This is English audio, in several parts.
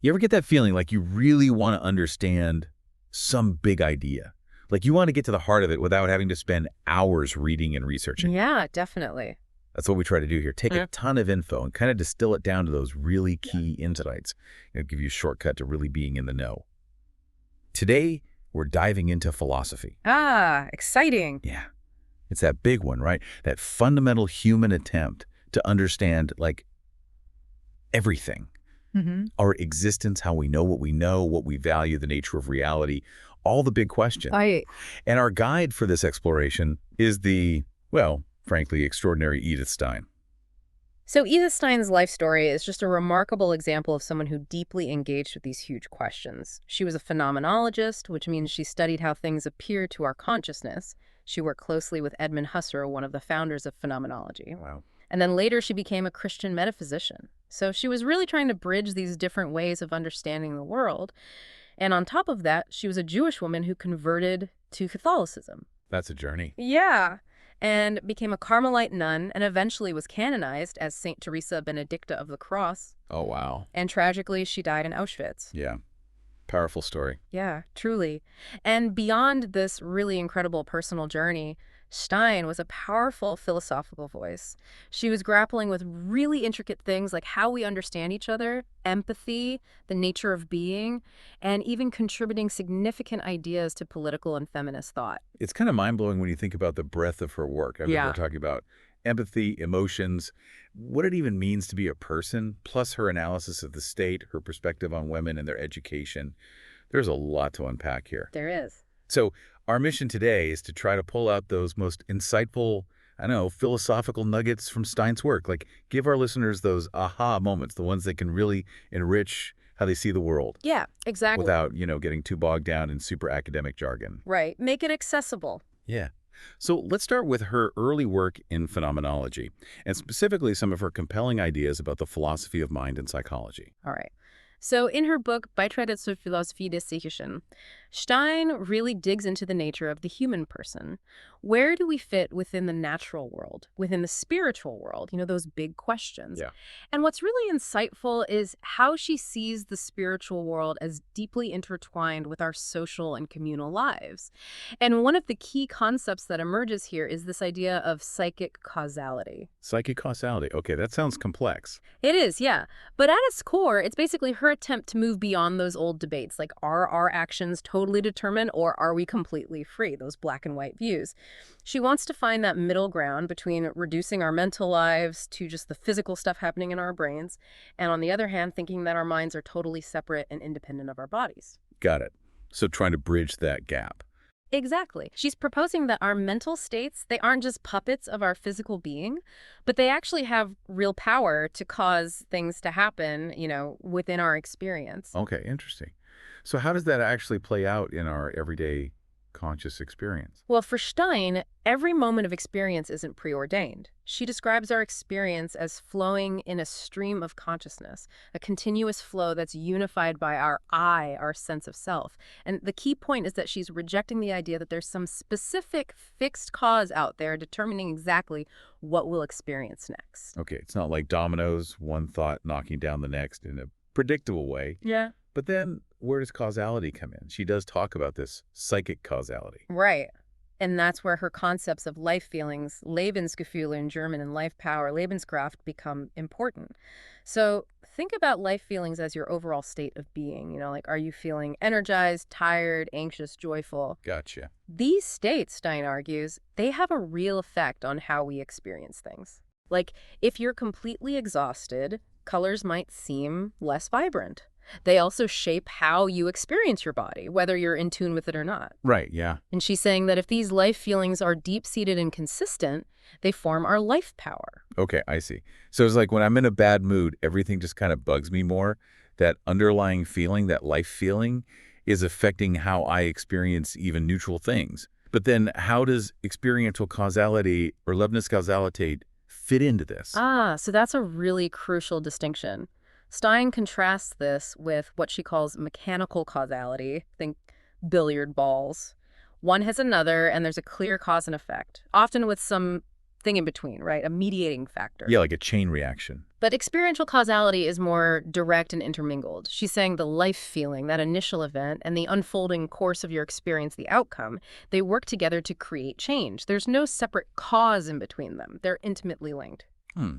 You ever get that feeling like you really want to understand some big idea? Like you want to get to the heart of it without having to spend hours reading and researching. Yeah, definitely. That's what we try to do here. Take a ton of info and kind of distill it down to those really key insights. It'll give you a shortcut to really being in the know. Today, we're diving into philosophy. Ah, exciting. Yeah, it's that big one, right? That fundamental human attempt to understand, like, everything. Our existence, how we know, what we value, the nature of reality, all the big questions. I And our guide for this exploration is the, well, frankly, extraordinary Edith Stein. So Edith Stein's life story is just a remarkable example of someone who deeply engaged with these huge questions. She was a phenomenologist, which means she studied how things appear to our consciousness. She worked closely with Edmund Husserl, one of the founders of phenomenology. Wow. And then later she became a Christian metaphysician. So she was really trying to bridge these different ways of understanding the world. And on top of that, she was a Jewish woman who converted to Catholicism. That's a journey. Yeah. And became a Carmelite nun and eventually was canonized as Saint Teresa Benedicta of the Cross. Oh, wow. And tragically, she died in Auschwitz. Yeah. Powerful story. Yeah, truly. And beyond this really incredible personal journey, Stein was a powerful philosophical voice. She was grappling with really intricate things like how we understand each other, empathy, the nature of being, and even contributing significant ideas to political and feminist thought. It's kind of mind-blowing when you think about the breadth of her work. I mean, Yeah. we're talking about empathy, emotions, what it even means to be a person, plus her analysis of the state, her perspective on women and their education. There's a lot to unpack here. There is. So our mission today is to try to pull out those most insightful, I don't know, philosophical nuggets from Stein's work. Like give our listeners those aha moments, the ones that can really enrich how they see the world Yeah, exactly. without, getting too bogged down in super academic jargon. Right. Make it accessible. Yeah. So let's start with her early work in phenomenology, and specifically some of her compelling ideas about the philosophy of mind and psychology. All right. So in her book, Beitrag zur Philosophie des Psychischen, Stein really digs into the nature of the human person. Where do we fit within the natural world, within the spiritual world? Those big questions. Yeah. And what's really insightful is how she sees the spiritual world as deeply intertwined with our social and communal lives. And one of the key concepts that emerges here is this idea of psychic causality. Psychic causality. Okay, that sounds complex. It is, yeah. But at its core, it's basically her attempt to move beyond those old debates, like are our actions totally determined or are we completely free, those black and white views. She wants to find that middle ground between reducing our mental lives to just the physical stuff happening in our brains, and on the other hand, thinking that our minds are totally separate and independent of our bodies. Got it. So trying to bridge that gap. Exactly. She's proposing that our mental states, they aren't just puppets of our physical being, but they actually have real power to cause things to happen, within our experience. Okay, interesting. So how does that actually play out in our everyday conscious experience? Well, for Stein, every moment of experience isn't preordained. She describes our experience as flowing in a stream of consciousness, a continuous flow that's unified by our I, our sense of self. And the key point is that she's rejecting the idea that there's some specific fixed cause out there determining exactly what we'll experience next. Okay, it's not like dominoes, one thought knocking down the next in a predictable way. Yeah. But then where does causality come in? She does talk about this psychic causality. Right. And that's where her concepts of life feelings, Lebensgefühle in German, and life power, Lebenskraft, become important. So think about life feelings as your overall state of being. Like, are you feeling energized, tired, anxious, joyful? Gotcha. These states, Stein argues, they have a real effect on how we experience things. Like, if you're completely exhausted, colors might seem less vibrant. They also shape how you experience your body, whether you're in tune with it or not. Right, yeah. And she's saying that if these life feelings are deep-seated and consistent, they form our life power. Okay, I see. So it's like when I'm in a bad mood, everything just kind of bugs me more. That underlying feeling, that life feeling, is affecting how I experience even neutral things. But then how does experiential causality or Leibniz-Causality fit into this? So that's a really crucial distinction. Stein contrasts this with what she calls mechanical causality. Think billiard balls. One has another, and there's a clear cause and effect, often with something in between, right? A mediating factor. Yeah, like a chain reaction. But experiential causality is more direct and intermingled. She's saying the life feeling, that initial event, and the unfolding course of your experience, the outcome, they work together to create change. There's no separate cause in between them. They're intimately linked. Hmm,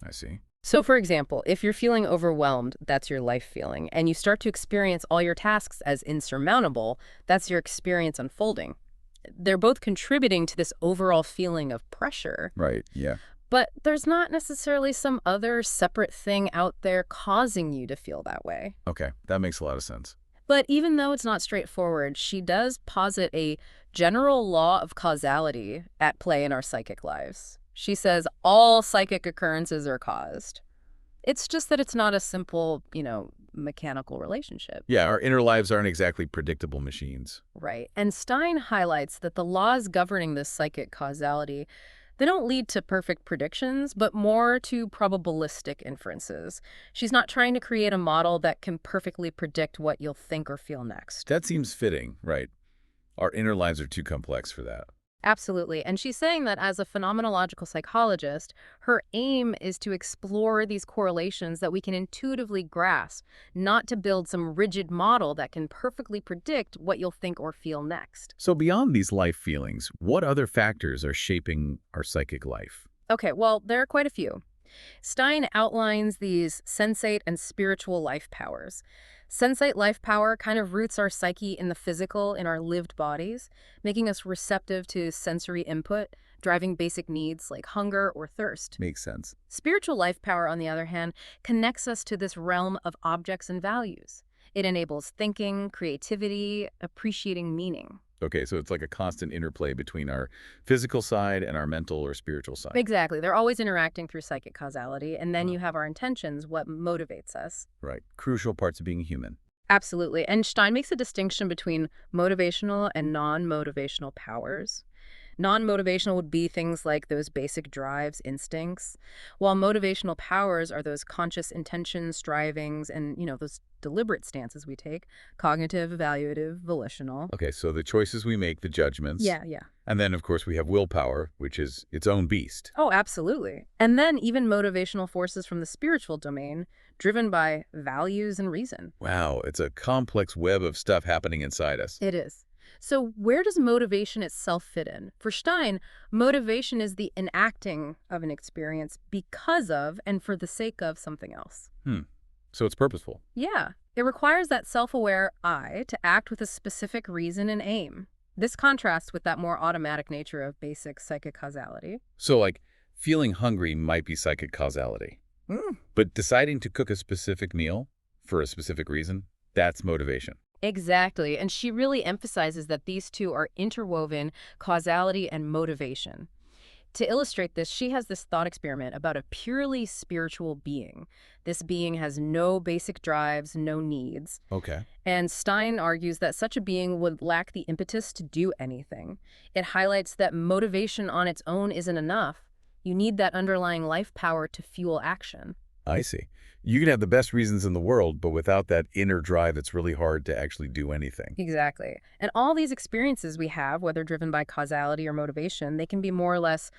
I see. So, for example, if you're feeling overwhelmed, that's your life feeling, and you start to experience all your tasks as insurmountable, that's your experience unfolding. They're both contributing to this overall feeling of pressure. Right, yeah. But there's not necessarily some other separate thing out there causing you to feel that way. Okay, that makes a lot of sense. But even though it's not straightforward, she does posit a general law of causality at play in our psychic lives. She says all psychic occurrences are caused. It's just that it's not a simple, mechanical relationship. Yeah, our inner lives aren't exactly predictable machines. Right. And Stein highlights that the laws governing this psychic causality, they don't lead to perfect predictions, but more to probabilistic inferences. She's not trying to create a model that can perfectly predict what you'll think or feel next. That seems fitting, right? Our inner lives are too complex for that. Absolutely. And she's saying that as a phenomenological psychologist, her aim is to explore these correlations that we can intuitively grasp, not to build some rigid model that can perfectly predict what you'll think or feel next. So beyond these life feelings, what other factors are shaping our psychic life? Okay, well, there are quite a few. Stein outlines these sensate and spiritual life powers. Sensate life power kind of roots our psyche in the physical, in our lived bodies, making us receptive to sensory input, driving basic needs like hunger or thirst. Makes sense. Spiritual life power, on the other hand, connects us to this realm of objects and values. It enables thinking, creativity, appreciating meaning. Okay, so it's like a constant interplay between our physical side and our mental or spiritual side. Exactly. They're always interacting through psychic causality, and then Wow. you have our intentions, what motivates us. Right. Crucial parts of being human. Absolutely. And Stein makes a distinction between motivational and non-motivational powers. Non-motivational would be things like those basic drives, instincts, while motivational powers are those conscious intentions, strivings, and, those deliberate stances we take, cognitive, evaluative, volitional. Okay, so the choices we make, the judgments. Yeah, yeah. And then, of course, we have willpower, which is its own beast. Oh, absolutely. And then even motivational forces from the spiritual domain, driven by values and reason. Wow, it's a complex web of stuff happening inside us. It is. So where does motivation itself fit in? For Stein, motivation is the enacting of an experience because of and for the sake of something else. So it's purposeful. Yeah, it requires that self-aware I to act with a specific reason and aim. This contrasts with that more automatic nature of basic psychic causality. So, like, feeling hungry might be psychic causality. But deciding to cook a specific meal for a specific reason, that's motivation. Exactly, and she really emphasizes that these two are interwoven, causality and motivation. To illustrate this, she has this thought experiment about a purely spiritual being. This being has no basic drives, no needs. Okay. And Stein argues that such a being would lack the impetus to do anything. It highlights that motivation on its own isn't enough. You need that underlying life power to fuel action. I see. You can have the best reasons in the world, but without that inner drive, it's really hard to actually do anything. Exactly. And all these experiences we have, whether driven by causality or motivation, they can be more or less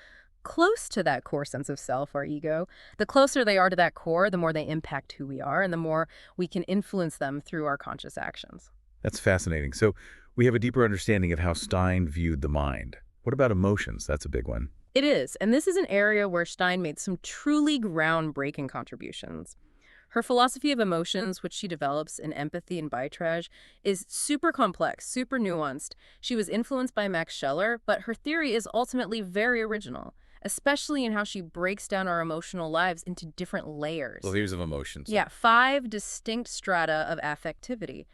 close to that core sense of self, our ego. The closer they are to that core, the more they impact who we are and the more we can influence them through our conscious actions. That's fascinating. So we have a deeper understanding of how Stein viewed the mind. What about emotions? That's a big one. It is, and this is an area where Stein made some truly groundbreaking contributions. Her philosophy of emotions, which she develops in Empathy and Arbitrage, is super complex, super nuanced. She was influenced by Max Scheler, but her theory is ultimately very original, especially in how she breaks down our emotional lives into different layers. Layers of emotions. Yeah, 5 distinct strata of affectivity.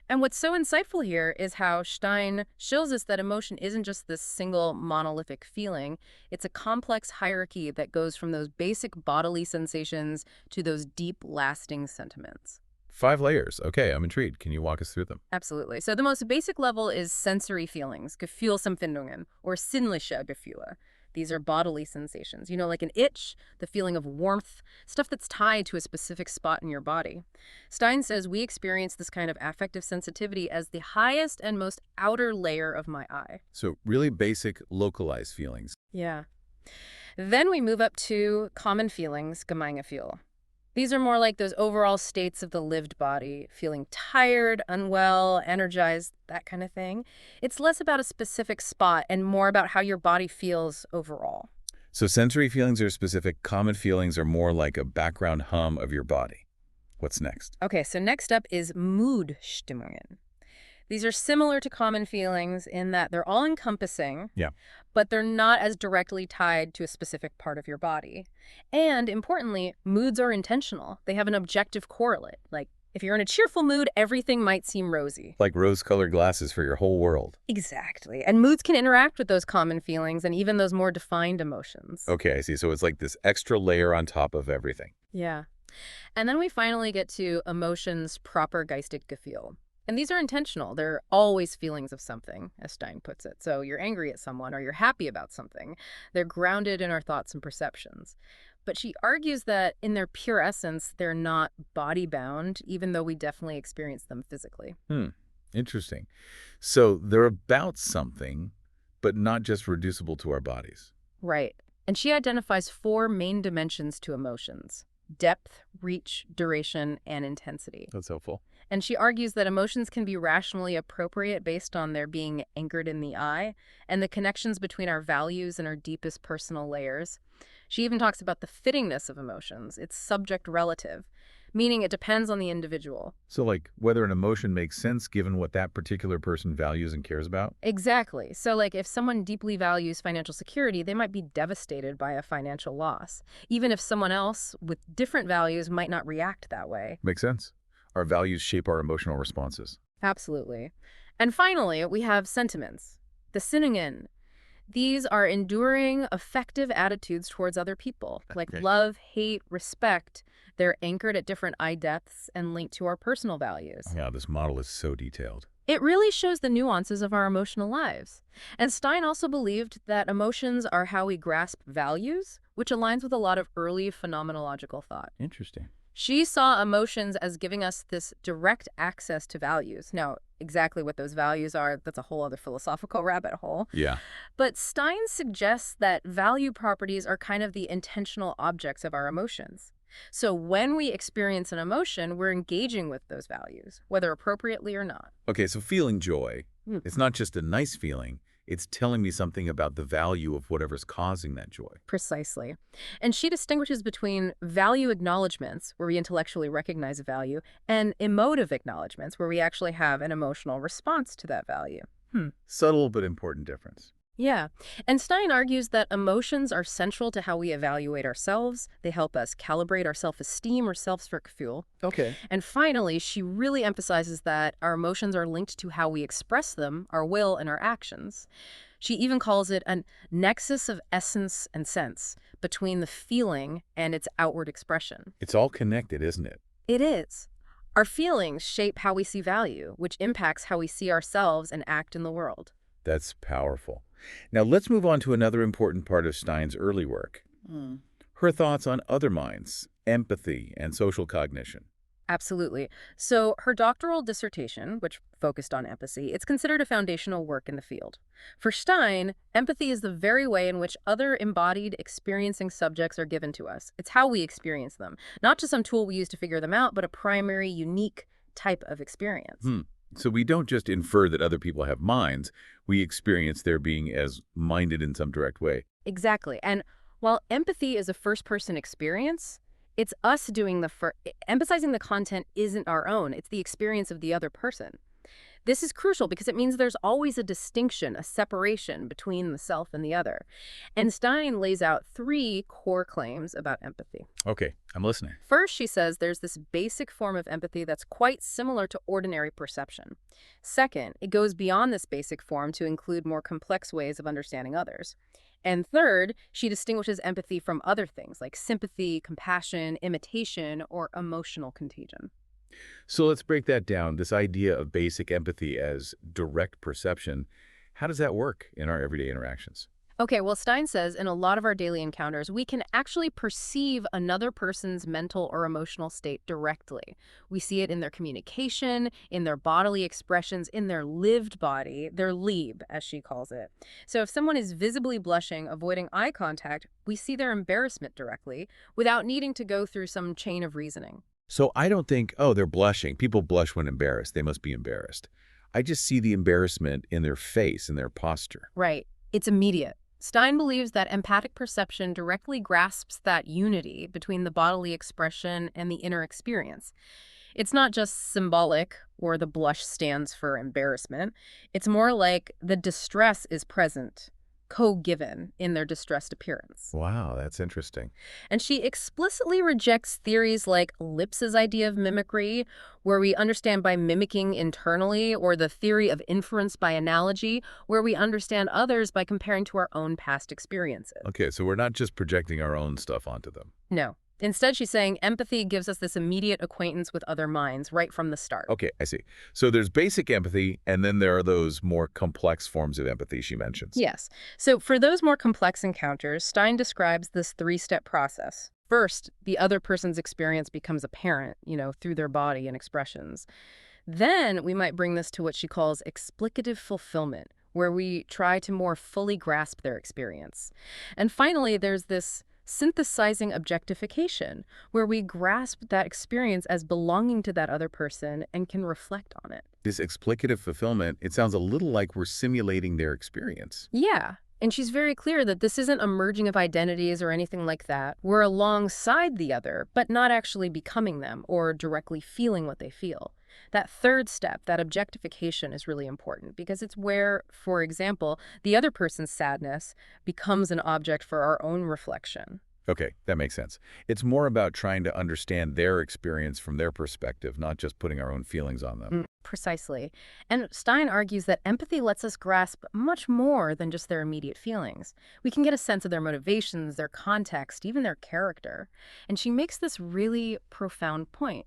And what's so insightful here is how Stein shows us that emotion isn't just this single monolithic feeling. It's a complex hierarchy that goes from those basic bodily sensations to those deep, lasting sentiments. 5 layers. Okay, I'm intrigued. Can you walk us through them? Absolutely. So the most basic level is sensory feelings, Gefühlsempfindungen, or sinnliche Gefühle. These are bodily sensations, like an itch, the feeling of warmth, stuff that's tied to a specific spot in your body. Stein says we experience this kind of affective sensitivity as the highest and most outer layer of my eye. So really basic, localized feelings. Yeah. Then we move up to common feelings, Gemeingefühl. These are more like those overall states of the lived body, feeling tired, unwell, energized, that kind of thing. It's less about a specific spot and more about how your body feels overall. So sensory feelings are specific, common feelings are more like a background hum of your body. What's next? Okay, so next up is Moodstimmungen. These are similar to common feelings in that they're all encompassing, Yeah. but they're not as directly tied to a specific part of your body. And importantly, moods are intentional. They have an objective correlate. Like, if you're in a cheerful mood, everything might seem rosy. Like rose-colored glasses for your whole world. Exactly. And moods can interact with those common feelings and even those more defined emotions. Okay, I see. So it's like this extra layer on top of everything. Yeah. And then we finally get to emotions proper geistig Gefühl. And these are intentional. They're always feelings of something, as Stein puts it. So you're angry at someone or you're happy about something. They're grounded in our thoughts and perceptions. But she argues that in their pure essence, they're not body-bound, even though we definitely experience them physically. Interesting. So they're about something, but not just reducible to our bodies. Right. And she identifies 4 main dimensions to emotions: depth, reach, duration, and intensity. That's helpful. And she argues that emotions can be rationally appropriate based on their being anchored in the I and the connections between our values and our deepest personal layers. She even talks about the fittingness of emotions. It's subject relative, meaning it depends on the individual. So like whether an emotion makes sense given what that particular person values and cares about? Exactly. So like if someone deeply values financial security, they might be devastated by a financial loss, even if someone else with different values might not react that way. Makes sense. Our values shape our emotional responses. Absolutely. And finally, we have sentiments, the Sinningen. These are enduring, effective attitudes towards other people, like Okay. love, hate, respect. They're anchored at different eye depths and linked to our personal values. Yeah, this model is so detailed. It really shows the nuances of our emotional lives. And Stein also believed that emotions are how we grasp values, which aligns with a lot of early phenomenological thought. Interesting. She saw emotions as giving us this direct access to values. Now, exactly what those values are, that's a whole other philosophical rabbit hole. Yeah. But Stein suggests that value properties are kind of the intentional objects of our emotions. So when we experience an emotion, we're engaging with those values, whether appropriately or not. Okay, so feeling joy, Hmm. it's not just a nice feeling. It's telling me something about the value of whatever's causing that joy. Precisely. And she distinguishes between value acknowledgments, where we intellectually recognize a value, and emotive acknowledgments, where we actually have an emotional response to that value. Subtle but important difference. Yeah. And Stein argues that emotions are central to how we evaluate ourselves. They help us calibrate our self-esteem or Selbstwertgefühl. Okay. And finally, she really emphasizes that our emotions are linked to how we express them, our will, and our actions. She even calls it a nexus of essence and sense between the feeling and its outward expression. It's all connected, isn't it? It is. Our feelings shape how we see value, which impacts how we see ourselves and act in the world. That's powerful. Now let's move on to another important part of Stein's early work. Her thoughts on other minds, empathy, and social cognition. Absolutely. So her doctoral dissertation, which focused on empathy, it's considered a foundational work in the field. For Stein, empathy is the very way in which other embodied experiencing subjects are given to us. It's how we experience them, not just some tool we use to figure them out, but a primary, unique type of experience. So we don't just infer that other people have minds, we experience their being as minded in some direct way. Exactly. And while empathy is a first-person experience, it's us doing emphasizing the content isn't our own. It's the experience of the other person. This is crucial because it means there's always a distinction, a separation between the self and the other. And Stein lays out 3 core claims about empathy. Okay, I'm listening. First, she says there's this basic form of empathy that's quite similar to ordinary perception. Second, it goes beyond this basic form to include more complex ways of understanding others. And third, she distinguishes empathy from other things like sympathy, compassion, imitation, or emotional contagion. So let's break that down, this idea of basic empathy as direct perception. How does that work in our everyday interactions? Okay, well, Stein says in a lot of our daily encounters, we can actually perceive another person's mental or emotional state directly. We see it in their communication, in their bodily expressions, in their lived body, their lieb, as she calls it. So if someone is visibly blushing, avoiding eye contact, we see their embarrassment directly without needing to go through some chain of reasoning. So I don't think, oh, they're blushing. People blush when embarrassed. They must be embarrassed. I just see the embarrassment in their face, in their posture. Right. It's immediate. Stein believes that empathic perception directly grasps that unity between the bodily expression and the inner experience. It's not just symbolic, or the blush stands for embarrassment. It's more like the distress is present, co-given in their distressed appearance. Wow, that's interesting. And she explicitly rejects theories like Lips's idea of mimicry, where we understand by mimicking internally, or the theory of inference by analogy, where we understand others by comparing to our own past experiences. Okay, so we're not just projecting our own stuff onto them. No. Instead, she's saying empathy gives us this immediate acquaintance with other minds right from the start. Okay, I see. So there's basic empathy, and then there are those more complex forms of empathy she mentions. Yes. So for those more complex encounters, Stein describes this three-step process. First, the other person's experience becomes apparent, through their body and expressions. Then we might bring this to what she calls explicative fulfillment, where we try to more fully grasp their experience. And finally, there's this synthesizing objectification, where we grasp that experience as belonging to that other person and can reflect on it. This explicative fulfillment, it sounds a little like we're simulating their experience. Yeah. And she's very clear that this isn't a merging of identities or anything like that. We're alongside the other, but not actually becoming them or directly feeling what they feel. That third step, that objectification, is really important because it's where, for example, the other person's sadness becomes an object for our own reflection. Okay, that makes sense. It's more about trying to understand their experience from their perspective, not just putting our own feelings on them. Precisely. And Stein argues that empathy lets us grasp much more than just their immediate feelings. We can get a sense of their motivations, their context, even their character. And she makes this really profound point,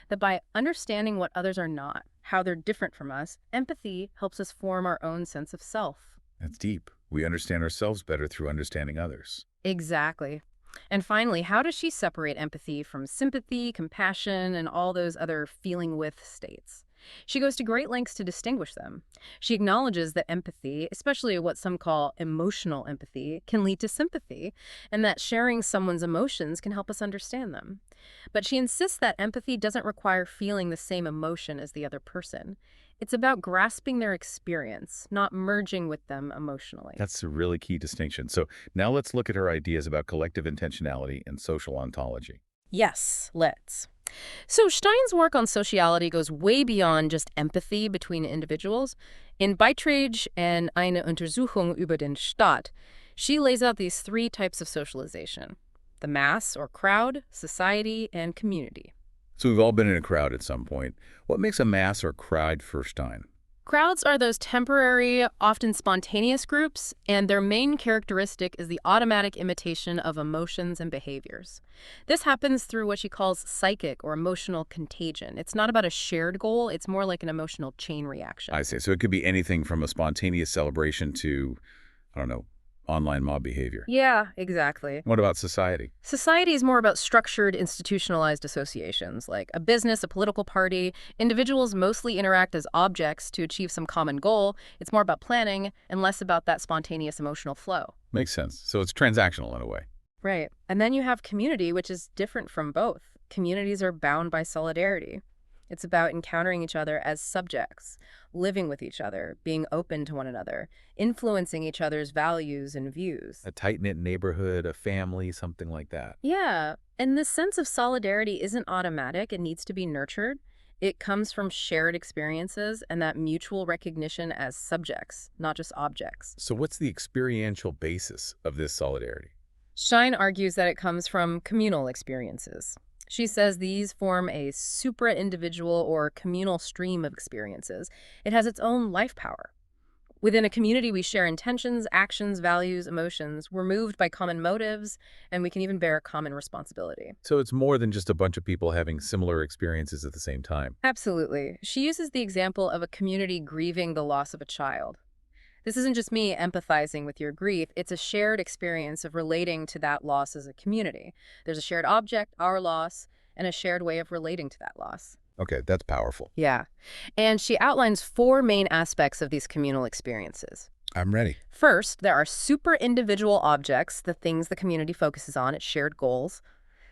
that by understanding what others are not, how they're different from us, empathy helps us form our own sense of self. That's deep. We understand ourselves better through understanding others. Exactly. And finally, how does she separate empathy from sympathy, compassion, and all those other feeling with states? She goes to great lengths to distinguish them. She acknowledges that empathy, especially what some call emotional empathy, can lead to sympathy, and that sharing someone's emotions can help us understand them. But she insists that empathy doesn't require feeling the same emotion as the other person. It's about grasping their experience, not merging with them emotionally. That's a really key distinction. So now let's look at her ideas about collective intentionality and social ontology. Yes, let's. So Stein's work on sociality goes way beyond just empathy between individuals. In Beitrag and eine Untersuchung über den Staat, she lays out these three types of socialization: the mass or crowd, society, and community. So we've all been in a crowd at some point. What makes a mass or crowd for Stein? Crowds are those temporary, often spontaneous groups, and their main characteristic is the automatic imitation of emotions and behaviors. This happens through what she calls psychic or emotional contagion. It's not about a shared goal, it's more like an emotional chain reaction. I see. So it could be anything from a spontaneous celebration to, I don't know, online mob behavior. Yeah, exactly. What about society? Society is more about structured, institutionalized associations, like a business, a political party. Individuals mostly interact as objects to achieve some common goal. It's more about planning and less about that spontaneous emotional flow. Makes sense. So it's transactional in a way. Right. And then you have community, which is different from both. Communities are bound by solidarity. It's about encountering each other as subjects, living with each other, being open to one another, influencing each other's values and views. A tight-knit neighborhood, a family, something like that. Yeah, and this sense of solidarity isn't automatic. It needs to be nurtured. It comes from shared experiences and that mutual recognition as subjects, not just objects. So what's the experiential basis of this solidarity? Stein argues that it comes from communal experiences. She says these form a supra-individual or communal stream of experiences. It has its own life power. Within a community, we share intentions, actions, values, emotions. We're moved by common motives, and we can even bear a common responsibility. So it's more than just a bunch of people having similar experiences at the same time. Absolutely. She uses the example of a community grieving the loss of a child. This isn't just me empathizing with your grief, it's a shared experience of relating to that loss as a community. There's a shared object, our loss, and a shared way of relating to that loss. Okay, that's powerful. Yeah. And she outlines four main aspects of these communal experiences. I'm ready. First, there are super individual objects, the things the community focuses on, its shared goals.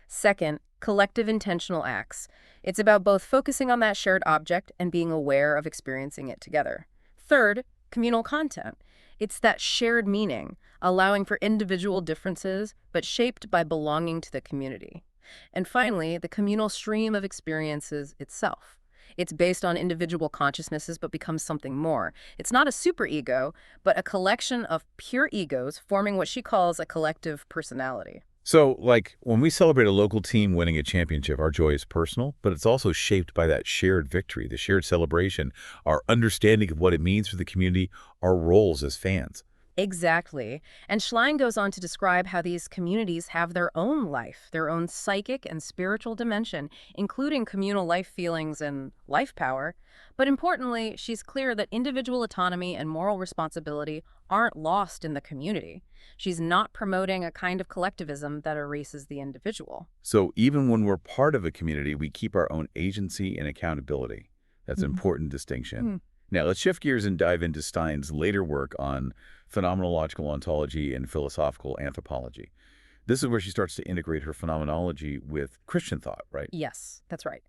Second, collective intentional acts. It's about both focusing on that shared object and being aware of experiencing it together. Third, communal content. It's that shared meaning, allowing for individual differences, but shaped by belonging to the community. And finally, the communal stream of experiences itself. It's based on individual consciousnesses, but becomes something more. It's not a superego, but a collection of pure egos forming what she calls a collective personality. So, like, when we celebrate a local team winning a championship, our joy is personal, but it's also shaped by that shared victory, the shared celebration, our understanding of what it means for the community, our roles as fans. Exactly. And Schlein goes on to describe how these communities have their own life, their own psychic and spiritual dimension, including communal life feelings and life power. But importantly, she's clear that individual autonomy and moral responsibility aren't lost in the community. She's not promoting a kind of collectivism that erases the individual. So even when we're part of a community, we keep our own agency and accountability. That's an Mhm. important distinction. Now, let's shift gears and dive into Stein's later work on phenomenological ontology and philosophical anthropology. This is where she starts to integrate her phenomenology with Christian thought, right? Yes, that's right.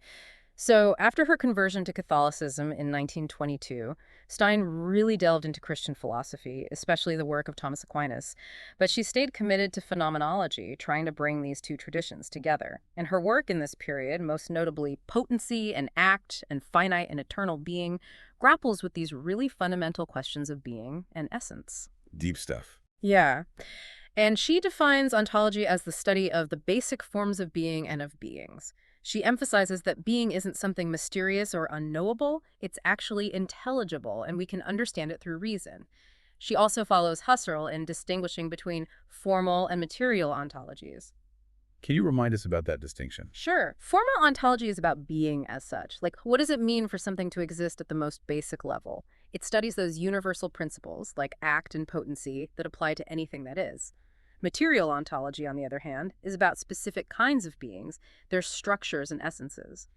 So, after her conversion to Catholicism in 1922, Stein really delved into Christian philosophy, especially the work of Thomas Aquinas. But she stayed committed to phenomenology, trying to bring these two traditions together. And her work in this period, most notably Potency and Act and Finite and Eternal Being, grapples with these really fundamental questions of being and essence. Deep stuff. Yeah. And she defines ontology as the study of the basic forms of being and of beings. She emphasizes that being isn't something mysterious or unknowable, it's actually intelligible, and we can understand it through reason. She also follows Husserl in distinguishing between formal and material ontologies. Can you remind us about that distinction? Sure, formal ontology is about being as such. Like, what does it mean for something to exist at the most basic level? It studies those universal principles, like act and potency, that apply to anything that is. Material ontology, on the other hand, is about specific kinds of beings, their structures and essences.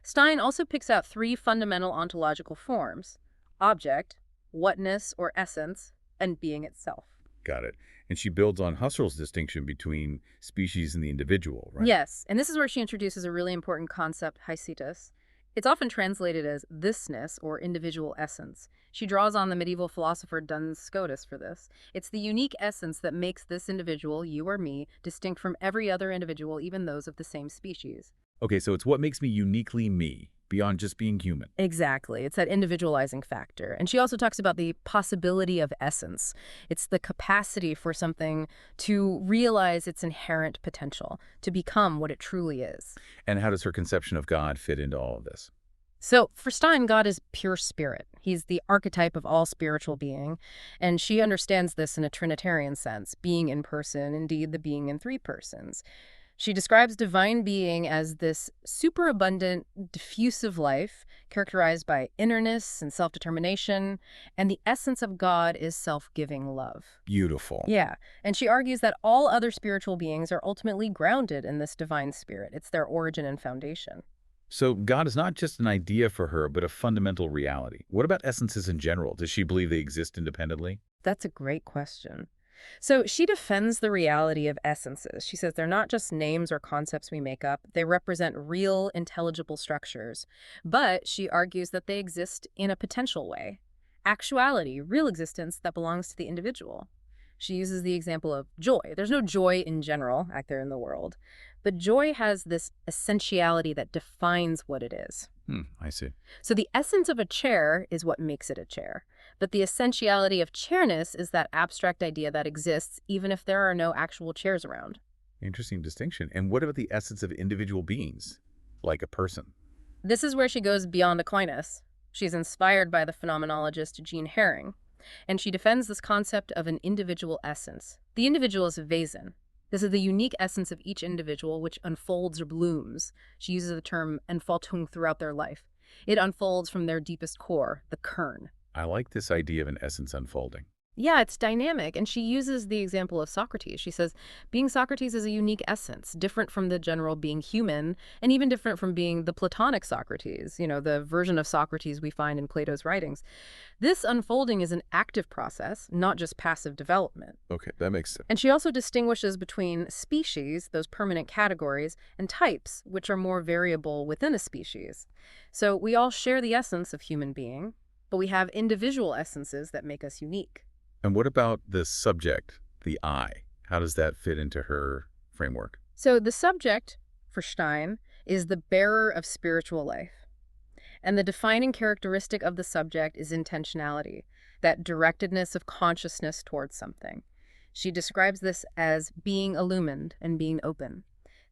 Stein also picks out three fundamental ontological forms: object, whatness or essence, and being itself. Got it. And she builds on Husserl's distinction between species and the individual, right? Yes, and this is where she introduces a really important concept, heisetas. It's often translated as thisness or individual essence. She draws on the medieval philosopher Duns Scotus for this. It's the unique essence that makes this individual, you or me, distinct from every other individual, even those of the same species. Okay, so it's what makes me uniquely me, beyond just being human. Exactly. It's that individualizing factor. And she also talks about the possibility of essence. It's the capacity for something to realize its inherent potential, to become what it truly is. And how does her conception of God fit into all of this? So for Stein, God is pure spirit. He's the archetype of all spiritual being, and she understands this in a Trinitarian sense, being in person, indeed the being in three persons. She describes divine being as this superabundant, diffusive life characterized by innerness and self-determination, and the essence of God is self-giving love. Beautiful. Yeah, and she argues that all other spiritual beings are ultimately grounded in this divine spirit. It's their origin and foundation. So God is not just an idea for her, but a fundamental reality. What about essences in general? Does she believe they exist independently? That's a great question. So she defends the reality of essences. She says they're not just names or concepts we make up. They represent real, intelligible structures. But she argues that they exist in a potential way. Actuality, real existence that belongs to the individual. She uses the example of joy. There's no joy in general out there in the world. But joy has this essentiality that defines what it is. I see. So the essence of a chair is what makes it a chair. But the essentiality of chairness is that abstract idea that exists even if there are no actual chairs around. Interesting distinction. And what about the essence of individual beings, like a person? This is where she goes beyond Aquinas. She's inspired by the phenomenologist Jean Haring, and she defends this concept of an individual essence. The individual is a Wesen. This is the unique essence of each individual which unfolds or blooms. She uses the term Entfaltung throughout their life. It unfolds from their deepest core, the kern. I like this idea of an essence unfolding. Yeah, it's dynamic. And she uses the example of Socrates. She says, being Socrates is a unique essence, different from the general being human, and even different from being the Platonic Socrates, the version of Socrates we find in Plato's writings. This unfolding is an active process, not just passive development. Okay, that makes sense. And she also distinguishes between species, those permanent categories, and types, which are more variable within a species. So we all share the essence of human being, but we have individual essences that make us unique. And what about the subject, the I? How does that fit into her framework? So the subject, for Stein, is the bearer of spiritual life. And the defining characteristic of the subject is intentionality, that directedness of consciousness towards something. She describes this as being illumined and being open.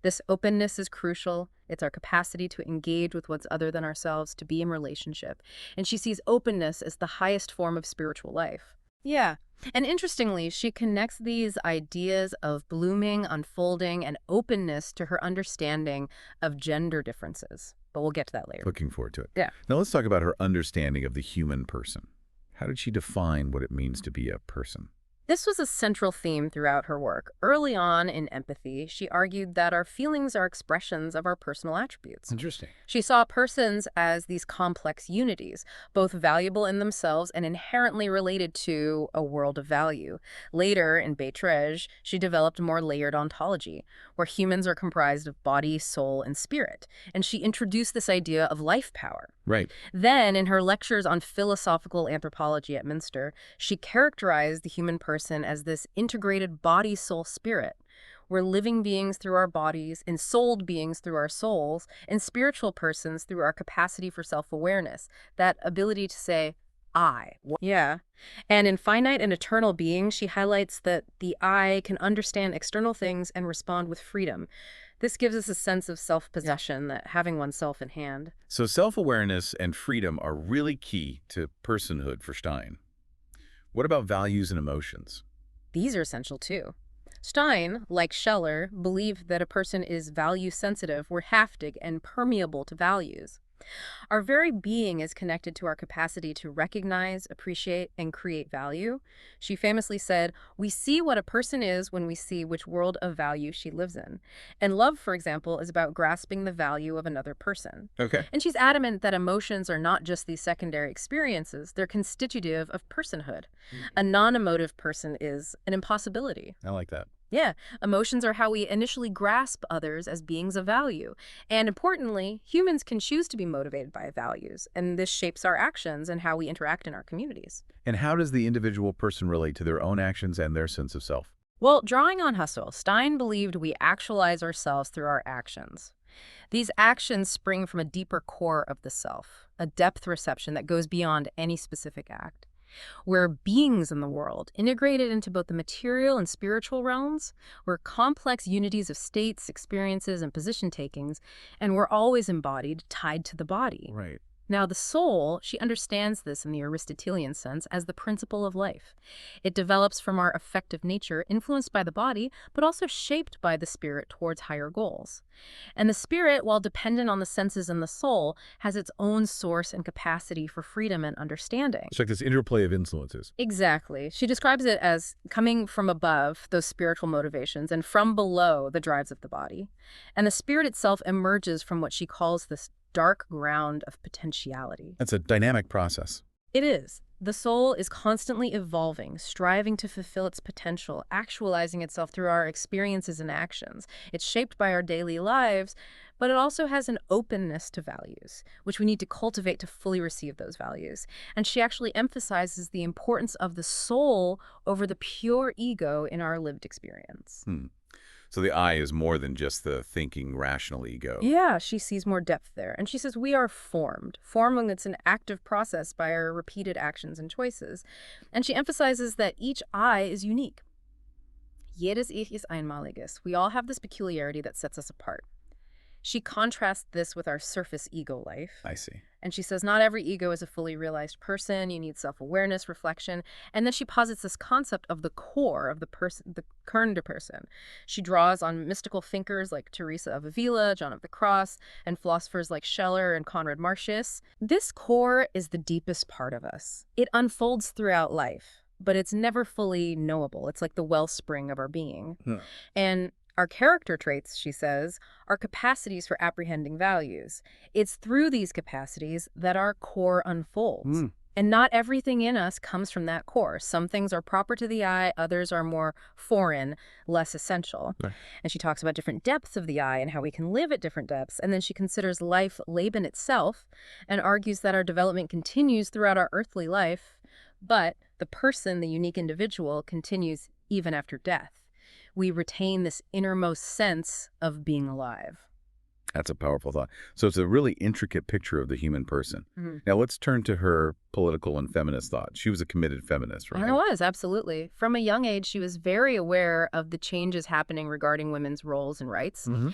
This openness is crucial. It's our capacity to engage with what's other than ourselves, to be in relationship. And she sees openness as the highest form of spiritual life. Yeah. And interestingly, she connects these ideas of blooming, unfolding, and openness to her understanding of gender differences. But we'll get to that later. Looking forward to it. Yeah. Now let's talk about her understanding of the human person. How did she define what it means to be a person? This was a central theme throughout her work. Early on in Empathy, she argued that our feelings are expressions of our personal attributes. Interesting. She saw persons as these complex unities, both valuable in themselves and inherently related to a world of value. Later, in Beiträge, she developed more layered ontology, where humans are comprised of body, soul, and spirit. And she introduced this idea of life power. Right. Then, in her lectures on philosophical anthropology at Münster, she characterized the human person as this integrated body, soul, spirit. We're living beings through our bodies, ensouled beings through our souls, and spiritual persons through our capacity for self-awareness, that ability to say, I. Yeah. And in Finite and Eternal Being, she highlights that the I can understand external things and respond with freedom. This gives us a sense of self-possession, that having oneself in hand. So self-awareness and freedom are really key to personhood for Stein. What about values and emotions? These are essential too. Stein, like Scheller, believed that a person is value-sensitive, wahrhaftig, and permeable to values. Our very being is connected to our capacity to recognize, appreciate, and create value. She famously said, "We see what a person is when we see which world of value she lives in." And love, for example, is about grasping the value of another person. Okay. And she's adamant that emotions are not just these secondary experiences, they're constitutive of personhood. A non-emotive person is an impossibility. I like that. Yeah, emotions are how we initially grasp others as beings of value. And importantly, humans can choose to be motivated by values, and this shapes our actions and how we interact in our communities. And how does the individual person relate to their own actions and their sense of self? Well, drawing on Husserl, Stein believed we actualize ourselves through our actions. These actions spring from a deeper core of the self, a depth reception that goes beyond any specific act. We're beings in the world, integrated into both the material and spiritual realms. We're complex unities of states, experiences, and position takings, and we're always embodied, tied to the body. Right. Now, the soul, she understands this in the Aristotelian sense as the principle of life. It develops from our affective nature, influenced by the body, but also shaped by the spirit towards higher goals. And the spirit, while dependent on the senses and the soul, has its own source and capacity for freedom and understanding. It's like this interplay of influences. Exactly. She describes it as coming from above, those spiritual motivations, and from below, the drives of the body. And the spirit itself emerges from what she calls this dark ground of potentiality. That's a dynamic process. It is. The soul is constantly evolving, striving to fulfill its potential, actualizing itself through our experiences and actions. It's shaped by our daily lives, but it also has an openness to values, which we need to cultivate to fully receive those values. And she actually emphasizes the importance of the soul over the pure ego in our lived experience. So the I is more than just the thinking, rational ego. Yeah, she sees more depth there. And she says we are formed. Forming, it's an active process by our repeated actions and choices. And she emphasizes that each I is unique. Jedes Ich ist einmaliges. We all have this peculiarity that sets us apart. She contrasts this with our surface ego life. I see. And she says not every ego is a fully realized person. You need self-awareness, reflection. And then she posits this concept of the core of the person, the Kern der Person. She draws on mystical thinkers like Teresa of Avila, John of the Cross, and philosophers like Scheller and Konrad Martius. This core is the deepest part of us. It unfolds throughout life. but it's never fully knowable. It's like the wellspring of our being. Huh. And our character traits, she says, are capacities for apprehending values. It's through these capacities that our core unfolds. Hmm. And not everything in us comes from that core. Some things are proper to the eye, others are more foreign, less essential. Right. And she talks about different depths of the eye and how we can live at different depths. And then she considers life Leben itself and argues that our development continues throughout our earthly life, but the person, the unique individual, continues even after death. We retain this innermost sense of being alive. That's a powerful thought. So it's a really intricate picture of the human person. Mhm. Now let's turn to her political and feminist thought. She was a committed feminist, right? I was, absolutely. From a young age, she was very aware of the changes happening regarding women's roles and rights. Mm-hmm.